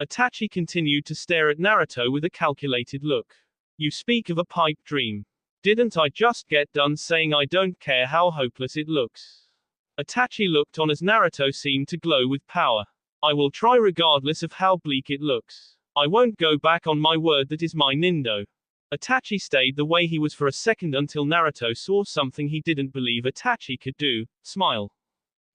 Itachi continued to stare at Naruto with a calculated look. You speak of a pipe dream. Didn't I just get done saying I don't care how hopeless it looks? Itachi looked on as Naruto seemed to glow with power. I will try regardless of how bleak it looks. I won't go back on my word, that is my Nindo. Itachi stayed the way he was for a second until Naruto saw something he didn't believe Itachi could do, smile.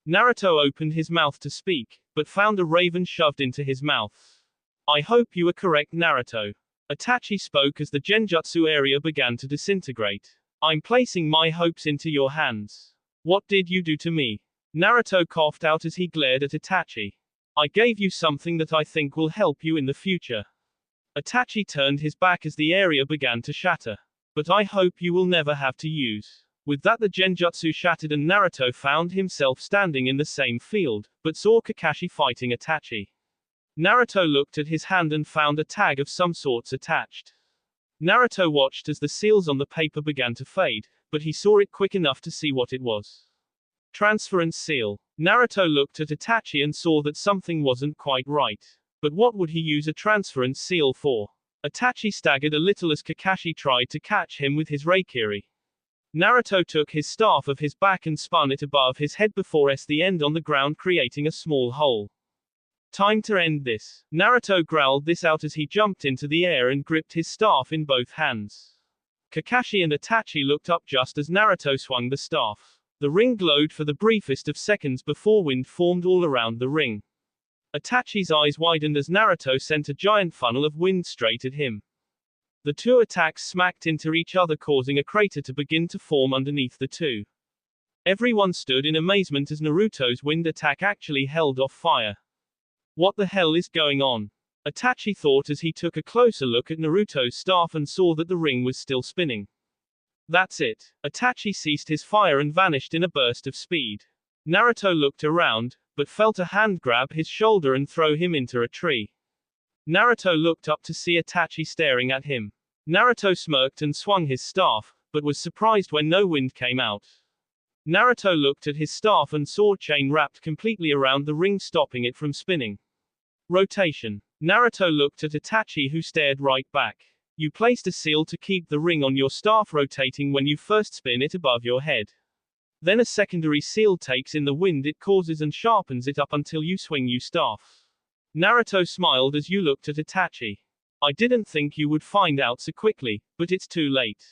Naruto opened his mouth to speak, but found a raven shoved into his mouth. I hope you are correct, Naruto. Itachi spoke as the Genjutsu area began to disintegrate. I'm placing my hopes into your hands. What did you do to me? Naruto coughed out as he glared at Itachi. I gave you something that I think will help you in the future. Itachi turned his back as the area began to shatter. But I hope you will never have to use. With that the Genjutsu shattered and Naruto found himself standing in the same field, but saw Kakashi fighting Itachi. Naruto looked at his hand and found a tag of some sorts attached. Naruto watched as the seals on the paper began to fade, but he saw it quick enough to see what it was. Transference seal. Naruto looked at Itachi and saw that something wasn't quite right. But what would he use a transference seal for? Itachi staggered a little as Kakashi tried to catch him with his Reikiri. Naruto took his staff of his back and spun it above his head before the end on the ground, creating a small hole. Time to end this. Naruto growled this out as he jumped into the air and gripped his staff in both hands. Kakashi and Itachi looked up just as Naruto swung the staff. The ring glowed for the briefest of seconds before wind formed all around the ring. Itachi's eyes widened as Naruto sent a giant funnel of wind straight at him. The two attacks smacked into each other, causing a crater to begin to form underneath the two. Everyone stood in amazement as Naruto's wind attack actually held off fire. What the hell is going on? Itachi thought as he took a closer look at Naruto's staff and saw that the ring was still spinning. That's it. Itachi ceased his fire and vanished in a burst of speed. Naruto looked around, but felt a hand grab his shoulder and throw him into a tree. Naruto looked up to see Itachi staring at him. Naruto smirked and swung his staff, but was surprised when no wind came out. Naruto looked at his staff and saw chain wrapped completely around the ring, stopping it from spinning. Rotation. Naruto looked at Itachi, who stared right back. You placed a seal to keep the ring on your staff rotating when you first spin it above your head. Then a secondary seal takes in the wind it causes and sharpens it up until you swing your staff. Naruto smiled as you looked at Itachi. I didn't think you would find out so quickly, but it's too late.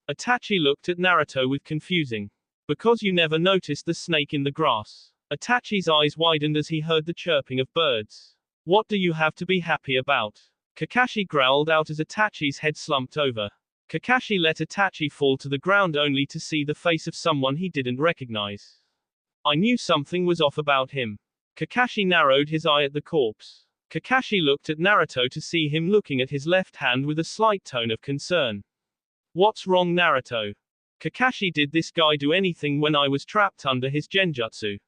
Itachi looked at Naruto with confusing. Because you never noticed the snake in the grass. Itachi's eyes widened as he heard the chirping of birds. What do you have to be happy about? Kakashi growled out as Itachi's head slumped over. Kakashi let Itachi fall to the ground only to see the face of someone he didn't recognize. I knew something was off about him. Kakashi narrowed his eye at the corpse. Kakashi looked at Naruto to see him looking at his left hand with a slight tone of concern. What's wrong, Naruto? Kakashi, did this guy do anything when I was trapped under his genjutsu?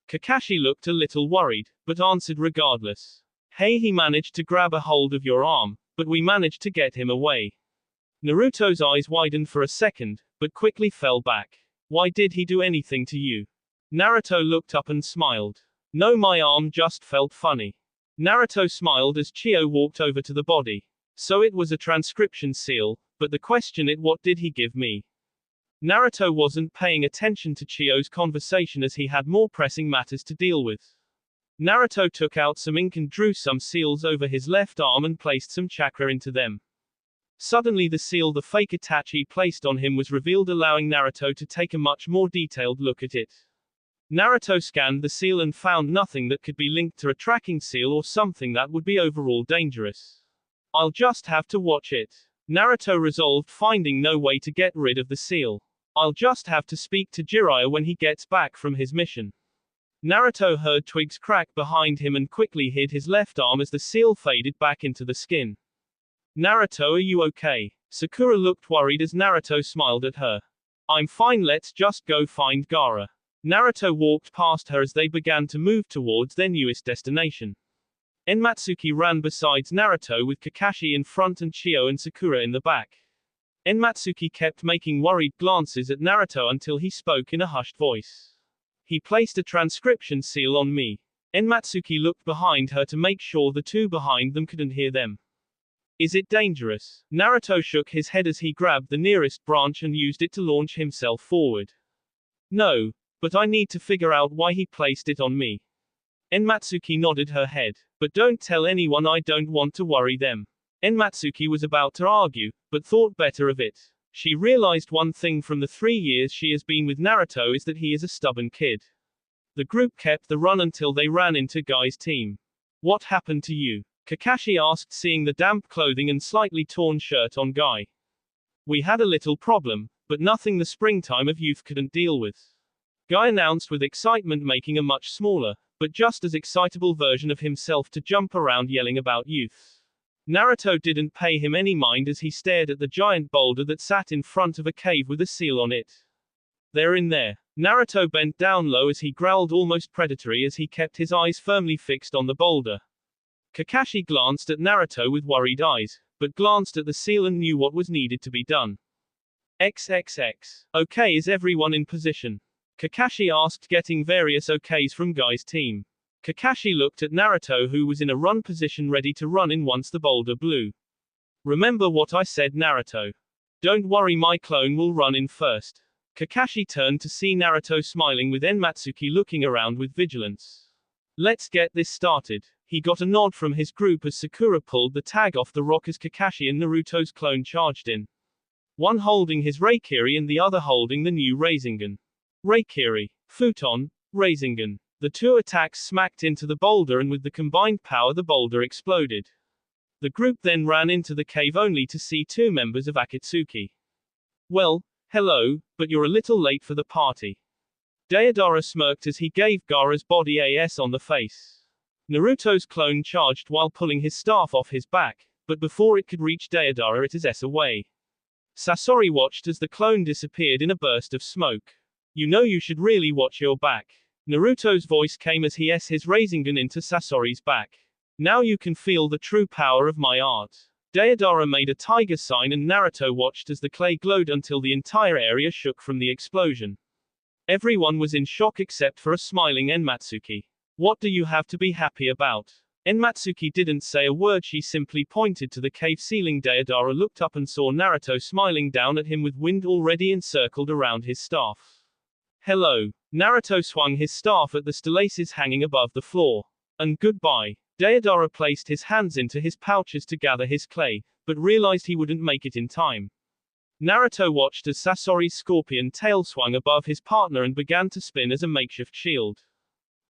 Kakashi looked a little worried, but answered regardless. Hey, he managed to grab a hold of your arm, but we managed to get him away. Naruto's eyes widened for a second, but quickly fell back. Why did he do anything to you? Naruto looked up and smiled. No, my arm just felt funny. Naruto smiled as Chio walked over to the body. So it was a transcription seal, but the question is, what did he give me? Naruto wasn't paying attention to Chio's conversation as he had more pressing matters to deal with. Naruto took out some ink and drew some seals over his left arm and placed some chakra into them. Suddenly the seal the fake Itachi placed on him was revealed, allowing Naruto to take a much more detailed look at it. Naruto scanned the seal and found nothing that could be linked to a tracking seal or something that would be overall dangerous. I'll just have to watch it. Naruto resolved, finding no way to get rid of the seal. I'll just have to speak to Jiraiya when he gets back from his mission. Naruto heard twigs crack behind him and quickly hid his left arm as the seal faded back into the skin. Naruto, are you okay? Sakura looked worried as Naruto smiled at her. I'm fine, let's just go find Gaara. Naruto walked past her as they began to move towards their newest destination. Enmatsuki ran besides Naruto with Kakashi in front and Chio and Sakura in the back. Enmatsuki kept making worried glances at Naruto until he spoke in a hushed voice. He placed a transcription seal on me. Enmatsuki looked behind her to make sure the two behind them couldn't hear them. Is it dangerous? Naruto shook his head as he grabbed the nearest branch and used it to launch himself forward. No, but I need to figure out why he placed it on me. Enmatsuki nodded her head. But don't tell anyone, I don't want to worry them. Enmatsuki was about to argue, but thought better of it. She realized one thing from the 3 years she has been with Naruto is that he is a stubborn kid. The group kept the run until they ran into Guy's team. What happened to you? Kakashi asked, seeing the damp clothing and slightly torn shirt on Guy. We had a little problem, but nothing the springtime of youth couldn't deal with. Guy announced with excitement, making a much smaller, but just as excitable version of himself to jump around yelling about youth. Naruto didn't pay him any mind as he stared at the giant boulder that sat in front of a cave with a seal on it. They're in there. Naruto bent down low as he growled, almost predatory as he kept his eyes firmly fixed on the boulder. Kakashi glanced at Naruto with worried eyes, but glanced at the seal and knew what was needed to be done. XXX. Okay, is everyone in position? Kakashi asked, getting various okays from Guy's team. Kakashi looked at Naruto, who was in a run position ready to run in once the boulder blew. Remember what I said, Naruto. Don't worry, my clone will run in first. Kakashi turned to see Naruto smiling with Enmatsuki looking around with vigilance. Let's get this started. He got a nod from his group as Sakura pulled the tag off the rock as Kakashi and Naruto's clone charged in. One holding his Reikiri and the other holding the new Rasengan. Reikiri, Futon, Rasengan. The two attacks smacked into the boulder and with the combined power the boulder exploded. The group then ran into the cave only to see two members of Akatsuki. Well, hello, but you're a little late for the party. Deidara smirked as he gave Gaara's body a on the face. Naruto's clone charged while pulling his staff off his back, but before it could reach Deidara it is away. Sasori watched as the clone disappeared in a burst of smoke. You know you should really watch your back. Naruto's voice came as he his Rasengan into Sasori's back. Now you can feel the true power of my art. Deidara made a tiger sign and Naruto watched as the clay glowed until the entire area shook from the explosion. Everyone was in shock except for a smiling Enmatsuki. What do you have to be happy about? Enmatsuki didn't say a word, she simply pointed to the cave ceiling. Deidara looked up and saw Naruto smiling down at him with wind already encircled around his staff. Hello. Naruto swung his staff at the stelaces hanging above the floor. And goodbye. Deidara placed his hands into his pouches to gather his clay, but realized he wouldn't make it in time. Naruto watched as Sasori's scorpion tail swung above his partner and began to spin as a makeshift shield.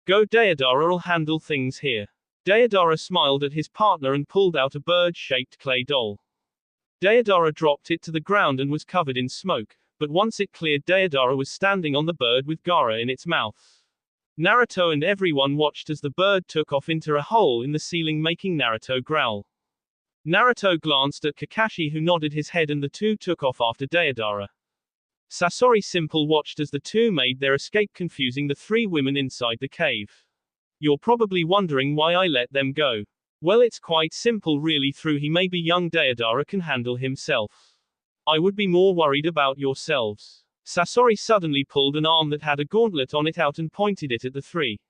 Go Deidara, I'll handle things here. Deidara smiled at his partner and pulled out a bird-shaped clay doll. Deidara dropped it to the ground and was covered in smoke, but once it cleared Deidara was standing on the bird with Gaara in its mouth. Naruto and everyone watched as the bird took off into a hole in the ceiling, making Naruto growl. Naruto glanced at Kakashi, who nodded his head, and the two took off after Deidara. Sasori Simple watched as the two made their escape, confusing the three women inside the cave. You're probably wondering why I let them go. Well, it's quite simple really. Through he maybe young Deidara can handle himself. I would be more worried about yourselves. Sasori suddenly pulled an arm that had a gauntlet on it out and pointed it at the three.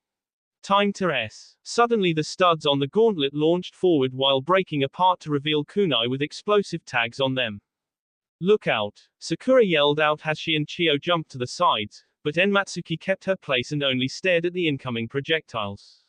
Time to S. Suddenly the studs on the gauntlet launched forward while breaking apart to reveal kunai with explosive tags on them. Look out! Sakura yelled out as she and Chio jumped to the sides, but Enmatsuki kept her place and only stared at the incoming projectiles.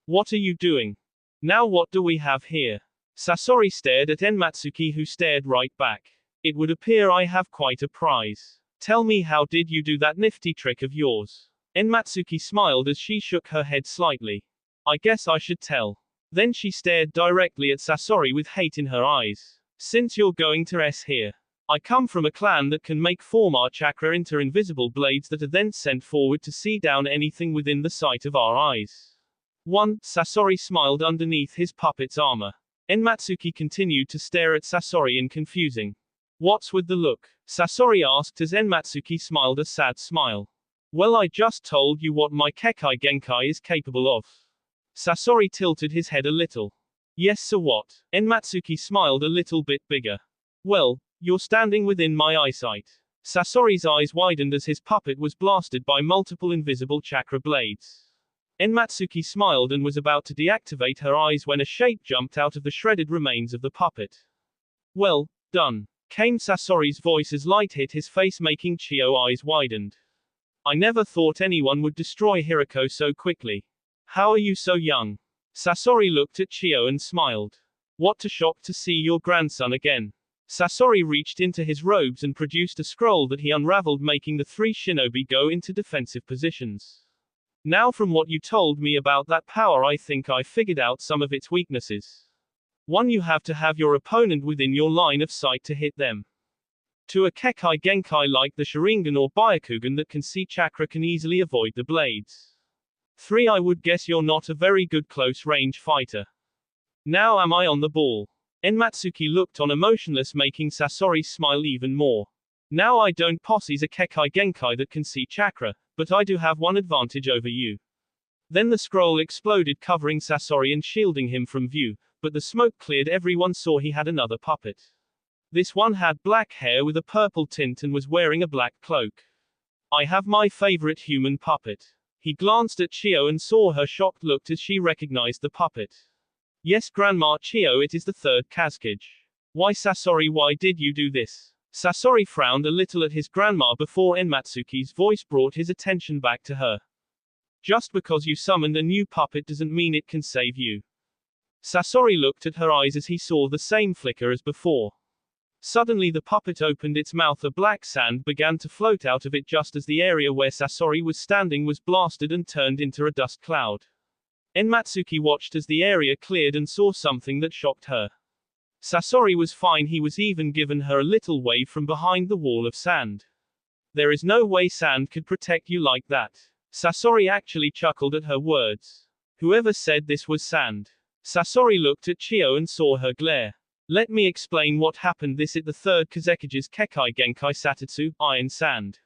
What are you doing? Now what do we have here? Sasori stared at Enmatsuki, who stared right back. It would appear I have quite a prize. Tell me, how did you do that nifty trick of yours? Enmatsuki smiled as she shook her head slightly. I guess I should tell. Then she stared directly at Sasori with hate in her eyes. Since you're going to S here. I come from a clan that can make form our chakra into invisible blades that are then sent forward to see down anything within the sight of our eyes. 1. Sasori smiled underneath his puppet's armor. Enmatsuki continued to stare at Sasori in confusing. What's with the look? Sasori asked as Enmatsuki smiled a sad smile. Well, I just told you what my Kekai Genkai is capable of. Sasori tilted his head a little. Yes, so what? Enmatsuki smiled a little bit bigger. Well, you're standing within my eyesight. Sasori's eyes widened as his puppet was blasted by multiple invisible chakra blades. Enmatsuki smiled and was about to deactivate her eyes when a shape jumped out of the shredded remains of the puppet. Well, done, came Sasori's voice as light hit his face, making Chio's eyes widened. I never thought anyone would destroy Hirako so quickly. How are you so young? Sasori looked at Chio and smiled. What a shock to see your grandson again. Sasori reached into his robes and produced a scroll that he unraveled, making the 3 shinobi go into defensive positions. Now, from what you told me about that power, I think I figured out some of its weaknesses. 1. You have to have your opponent within your line of sight to hit them. 2. A Kekai Genkai like the Sharingan or Byakugan that can see chakra can easily avoid the blades. 3. I would guess you're not a very good close-range fighter. Now am I on the ball? Enmatsuki looked on emotionless, making Sasori smile even more. Now I don't possess a Kekai Genkai that can see chakra, but I do have one advantage over you. Then the scroll exploded, covering Sasori and shielding him from view, but the smoke cleared. Everyone saw he had another puppet. This one had black hair with a purple tint and was wearing a black cloak. I have my favorite human puppet. He glanced at Chio and saw her shocked look as she recognized the puppet. Yes, Grandma Chio, it is the 3rd Kazekage. Why, Sasori, why did you do this? Sasori frowned a little at his grandma before Enmatsuki's voice brought his attention back to her. Just because you summoned a new puppet doesn't mean it can save you. Sasori looked at her eyes as he saw the same flicker as before. Suddenly the puppet opened its mouth. A black sand began to float out of it just as the area where Sasori was standing was blasted and turned into a dust cloud. Enmatsuki watched as the area cleared and saw something that shocked her. Sasori was fine. He was even given her a little wave from behind the wall of sand. There is no way sand could protect you like that. Sasori actually chuckled at her words. Whoever said this was sand? Sasori looked at Chio and saw her glare. Let me explain what happened. This is the 3rd Kazekage's Kekai Genkai Satetsu, Iron Sand.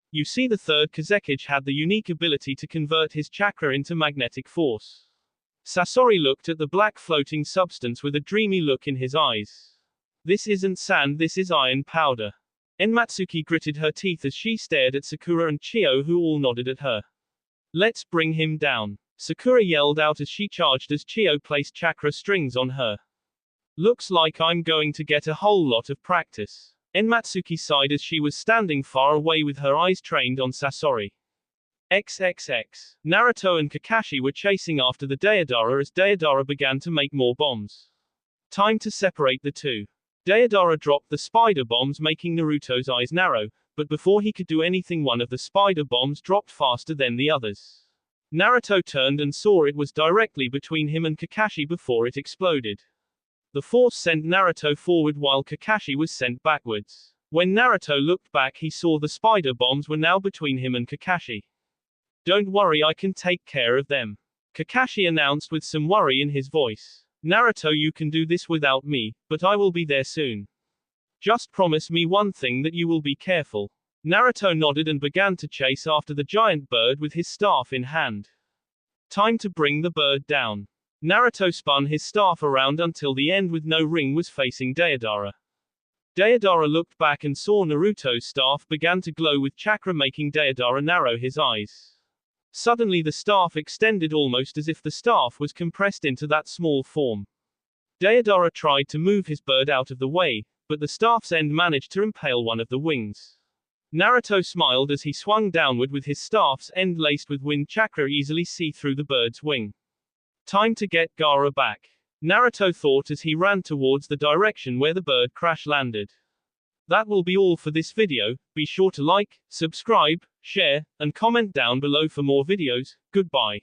You see, the 3rd Kazekage had the unique ability to convert his chakra into magnetic force. Sasori looked at the black floating substance with a dreamy look in his eyes. This isn't sand, this is iron powder. Enmatsuki gritted her teeth as she stared at Sakura and Chio, who all nodded at her. Let's bring him down. Sakura yelled out as she charged as Chio placed chakra strings on her. Looks like I'm going to get a whole lot of practice. Enmatsuki sighed as she was standing far away with her eyes trained on Sasori. XXX. Naruto and Kakashi were chasing after the Deidara as Deidara began to make more bombs. Time to separate the two. Deidara dropped the spider bombs, making Naruto's eyes narrow, but before he could do anything, one of the spider bombs dropped faster than the others. Naruto turned and saw it was directly between him and Kakashi before it exploded. The force sent Naruto forward while Kakashi was sent backwards. When Naruto looked back, he saw the spider bombs were now between him and Kakashi. Don't worry, I can take care of them, Kakashi announced with some worry in his voice. Naruto, you can do this without me, but I will be there soon. Just promise me one thing, that you will be careful. Naruto nodded and began to chase after the giant bird with his staff in hand. Time to bring the bird down. Naruto spun his staff around until the end with no ring was facing Deidara. Deidara looked back and saw Naruto's staff began to glow with chakra, making Deidara narrow his eyes. Suddenly the staff extended almost as if the staff was compressed into that small form. Deodara tried to move his bird out of the way, but the staff's end managed to impale one of the wings. Naruto smiled as he swung downward with his staff's end laced with wind chakra easily see through the bird's wing. Time to get Gaara back, Naruto thought as he ran towards the direction where the bird crash landed. That will be all for this video. Be sure to like, subscribe, share, and comment down below for more videos. Goodbye.